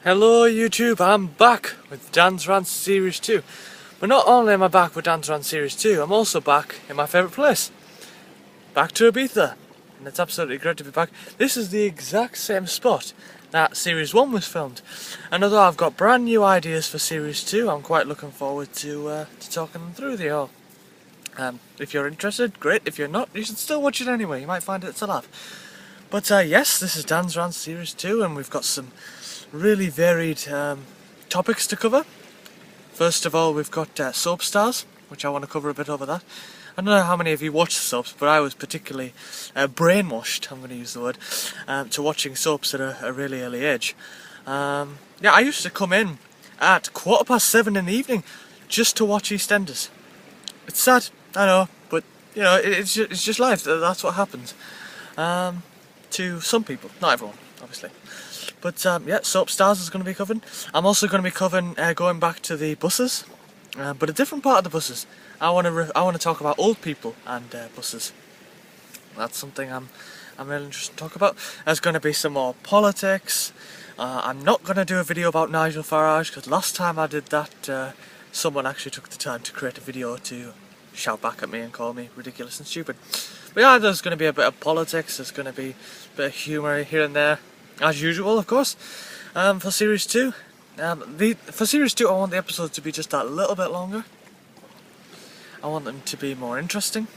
Hello YouTube, I'm back with Dan's Rants Series 2. But not only am I back with Dan's Rants Series 2, I'm also back in my favourite place. Back to Ibiza. And it's absolutely great to be back. This is the exact same spot that Series 1 was filmed. And although I've got brand new ideas for Series 2, I'm quite looking forward to talking them through with you all. If you're interested, great. If you're not, you should still watch it anyway. You might find it a laugh. But yes, this is Dan's Rants Series 2 and we've got some really varied topics to cover. First of all, we've got soap stars, which I want to cover a bit over that. I don't know how many of you watch soaps, but I was particularly brainwashed, I'm going to use the word, to watching soaps at a really early age. Yeah, I used to come in at 7:15 in the evening just to watch EastEnders. It's sad, I know, but you know, it's just life. That's what happens to some people, not everyone, obviously. But yeah, soap stars is going to be covered. I'm also going to be covering going back to the buses, but a different part of the buses. I want to talk about old people and buses. That's something I'm really interested to talk about. There's going to be some more politics. I'm not going to do a video about Nigel Farage because last time I did that, someone actually took the time to create a video to shout back at me and call me ridiculous and stupid. But yeah, there's going to be a bit of politics. There's going to be a bit of humour here and there. As usual, of course, for Series 2. For Series 2, I want the episodes to be just that little bit longer. I want them to be more interesting.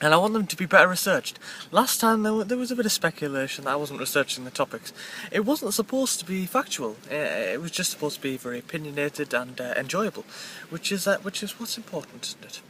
And I want them to be better researched. Last time there was a bit of speculation that I wasn't researching the topics. It wasn't supposed to be factual. It was just supposed to be very opinionated and enjoyable. Which is what's important, isn't it?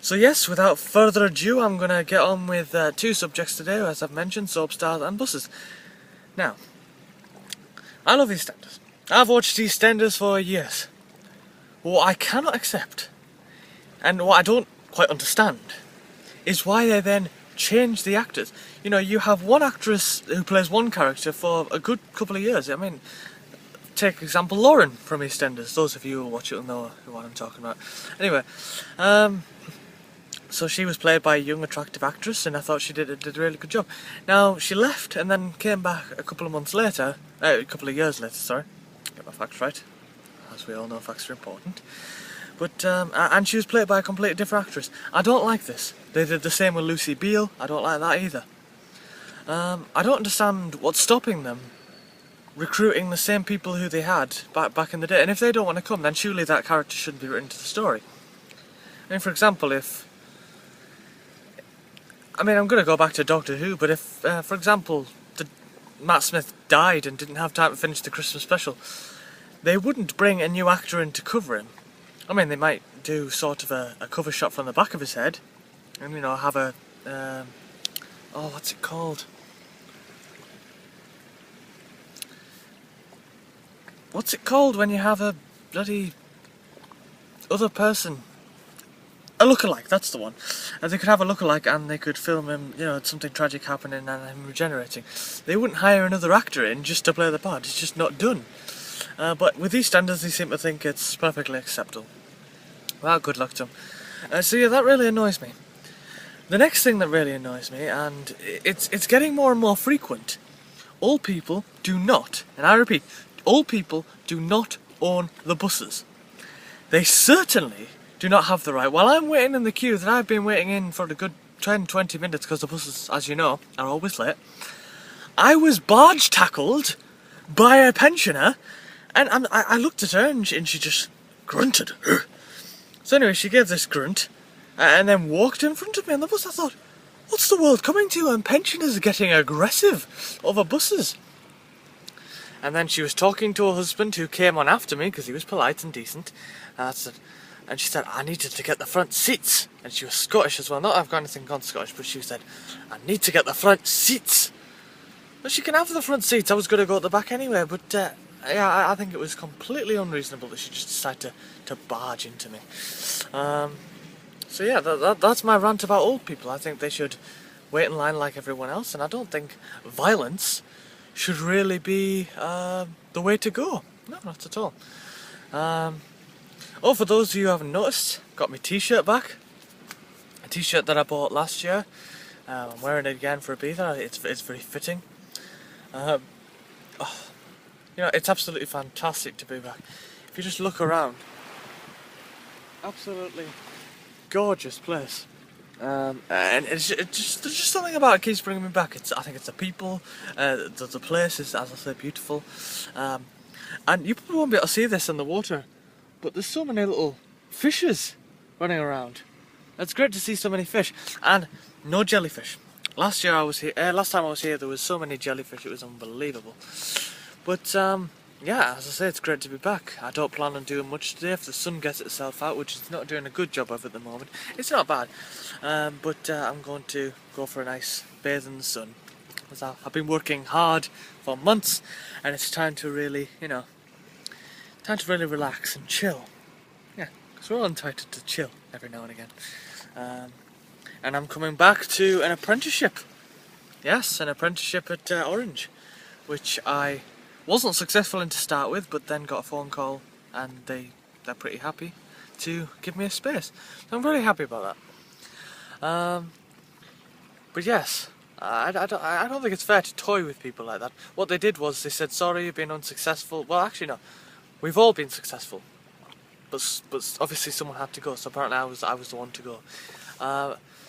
So yes, without further ado, I'm going to get on with two subjects today, as I've mentioned, soap stars and buses. Now, I love EastEnders. I've watched EastEnders for years. What I cannot accept, and what I don't quite understand, is why they then change the actors. You know, you have one actress who plays one character for a good couple of years. I mean, take example Lauren from EastEnders. Those of you who watch it will know what I'm talking about. Anyway, so she was played by a young, attractive actress, and I thought she did a really good job. Now, she left and then came back a couple of years later, sorry. Get my facts right. As we all know, facts are important. But, and she was played by a completely different actress. I don't like this. They did the same with Lucy Beale. I don't like that either. I don't understand what's stopping them recruiting the same people who they had back in the day. And if they don't want to come, then surely that character shouldn't be written to the story. I mean, for example, I'm going to go back to Doctor Who, but if, for example, Matt Smith died and didn't have time to finish the Christmas special, they wouldn't bring a new actor in to cover him. I mean, they might do sort of a cover shot from the back of his head, and, you know, have a, oh, what's it called? What's it called when you have a bloody other person? A lookalike, that's the one. They could have a lookalike and they could film him, you know, something tragic happening and him regenerating. They wouldn't hire another actor in just to play the part, it's just not done. But with EastEnders they seem to think it's perfectly acceptable. Well, good luck to them. So yeah, that really annoys me. The next thing that really annoys me, and it's getting more and more frequent, old people do not, and I repeat, old people do not own the buses. They certainly do not have the right. While I'm waiting in the queue that I've been waiting in for a good 10-20 minutes because the buses, as you know, are always late, I was barge tackled by a pensioner, and I looked at her and she just grunted. So anyway, she gave this grunt and then walked in front of me on the bus. I thought, what's the world coming to? And pensioners are getting aggressive over buses. And then she was talking to her husband who came on after me because he was polite and decent. And she said, I needed to get the front seats. And she was Scottish as well. Not I've got anything gone Scottish, but she said, I need to get the front seats. Well, she can have the front seats. I was going to go at the back anyway, but yeah, I think it was completely unreasonable that she just decided to barge into me. So yeah, that's my rant about old people. I think they should wait in line like everyone else, and I don't think violence should really be the way to go. No, not at all. Oh, for those of you who haven't noticed, got my t-shirt back. A t-shirt that I bought last year. I'm wearing it again for Ibiza. It's very fitting. You know, it's absolutely fantastic to be back. If you just look around, absolutely gorgeous place. And it's just there's just something about it keeps bringing me back. I think it's the people, the place is, as I said, beautiful. And you probably won't be able to see this in the water, but there's so many little fishes running around. It's great to see so many fish, and no jellyfish. Last time I was here, there was so many jellyfish. It was unbelievable. But yeah, as I say, it's great to be back. I don't plan on doing much today if the sun gets itself out, which it's not doing a good job of at the moment. It's not bad, but I'm going to go for a nice bathe in the sun. I've been working hard for months, and it's time to really, relax and chill. Yeah, because we're all entitled to chill every now and again. And I'm coming back to an apprenticeship. Yes, an apprenticeship at Orange, which I wasn't successful in to start with, but then got a phone call and they're pretty happy to give me a space. So I'm very happy about that. But yes, I don't think it's fair to toy with people like that. What they did was they said, sorry, you've been unsuccessful. Well, actually no, we've all been successful, but obviously someone had to go. So apparently I was the one to go.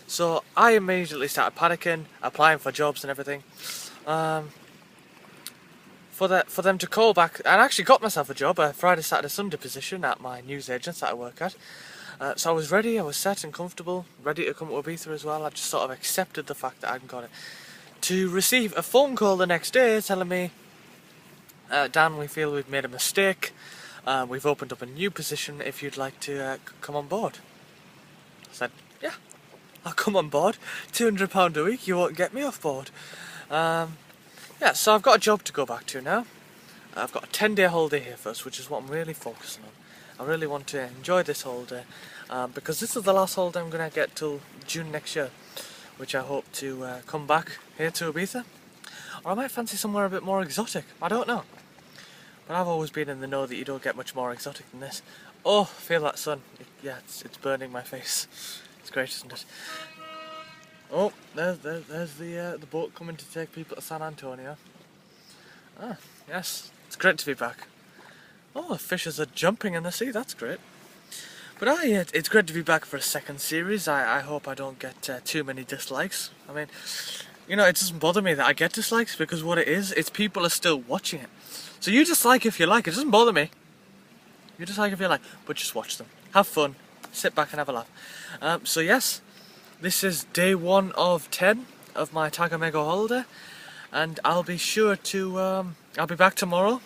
So I immediately started panicking, applying for jobs and everything. For them to call back, and I actually got myself a job, a Friday, Saturday, Sunday position at my news agents that I work at. So I was ready, I was set and comfortable, ready to come to Ibiza as well. I just sort of accepted the fact that I hadn't got it. To receive a phone call the next day telling me, Dan, we feel we've made a mistake. We've opened up a new position if you'd like to come on board. I said, yeah, I'll come on board. £200 a week, you won't get me off board. Yeah, so I've got a job to go back to now. I've got a 10-day holiday here first, which is what I'm really focusing on. I really want to enjoy this holiday, because this is the last holiday I'm going to get till June next year, which I hope to come back here to Ibiza. Or I might fancy somewhere a bit more exotic, I don't know. But I've always been in the know that you don't get much more exotic than this. Oh, feel that sun. Yeah, it's burning my face. It's great, isn't it? Oh, there's the boat coming to take people to San Antonio. Ah, yes, it's great to be back. Oh, the fishes are jumping in the sea, that's great. But it's great to be back for a second series. I hope I don't get too many dislikes. I mean, it doesn't bother me that I get dislikes, because what it is, it's people are still watching it. So you dislike if you like, it doesn't bother me. You dislike if you like, but just watch them. Have fun, sit back and have a laugh. So yes. This is day 1 of 10 of my Tagamego holiday, and I'll be sure to, I'll be back tomorrow,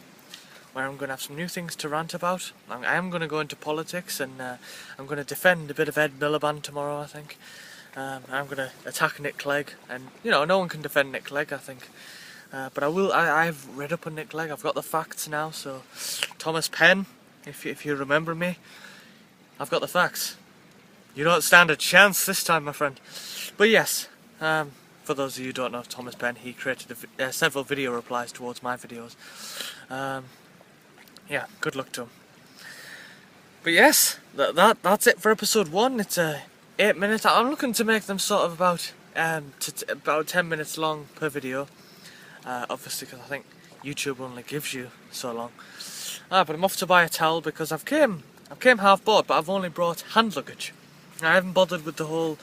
where I'm going to have some new things to rant about. I am going to go into politics, and I'm going to defend a bit of Ed Miliband tomorrow, I think. I'm going to attack Nick Clegg, and no one can defend Nick Clegg, I think. But I will. I've read up on Nick Clegg, I've got the facts now, so Thomas Penn, if you remember me, I've got the facts. You don't stand a chance this time, my friend. But yes, for those of you who don't know Thomas Penn, he created several video replies towards my videos. Yeah, good luck to him. But yes, that's it for episode 1. It's 8 minutes. I'm looking to make them sort of about 10 minutes long per video. Obviously, because I think YouTube only gives you so long. But I'm off to buy a towel because I've came half board, but I've only brought hand luggage. I haven't bothered with the whole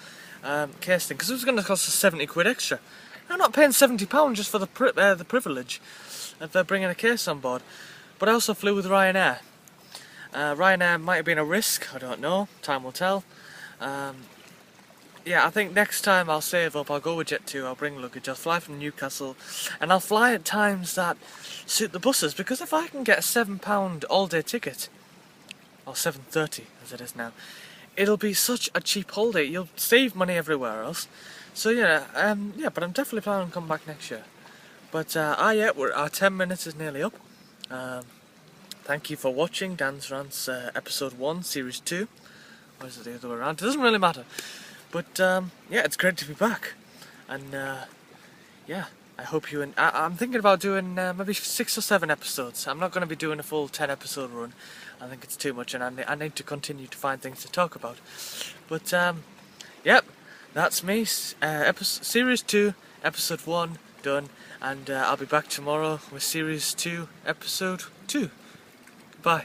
case thing, because it was going to cost us 70 quid extra. I'm not paying £70 just for the privilege of bringing a case on board. But I also flew with Ryanair. Ryanair might have been a risk, I don't know, time will tell. Yeah, I think next time I'll save up, I'll go with Jet2, I'll bring luggage, I'll fly from Newcastle, and I'll fly at times that suit the buses, because if I can get a £7 all-day ticket, or £7.30 as it is now, it'll be such a cheap holiday. You'll save money everywhere else. So yeah, but I'm definitely planning on coming back next year. But yeah, our 10 minutes is nearly up. Thank you for watching Dan's Rants episode 1, series 2. Or is it the other way around? It doesn't really matter. But yeah, it's great to be back. And yeah, I hope you. I'm thinking about doing maybe 6 or 7 episodes. I'm not going to be doing a full 10 episode run. I think it's too much, and I need to continue to find things to talk about. But yep, that's me. Series 2, episode 1 done. and I'll be back tomorrow with Series 2, Episode 2. Bye.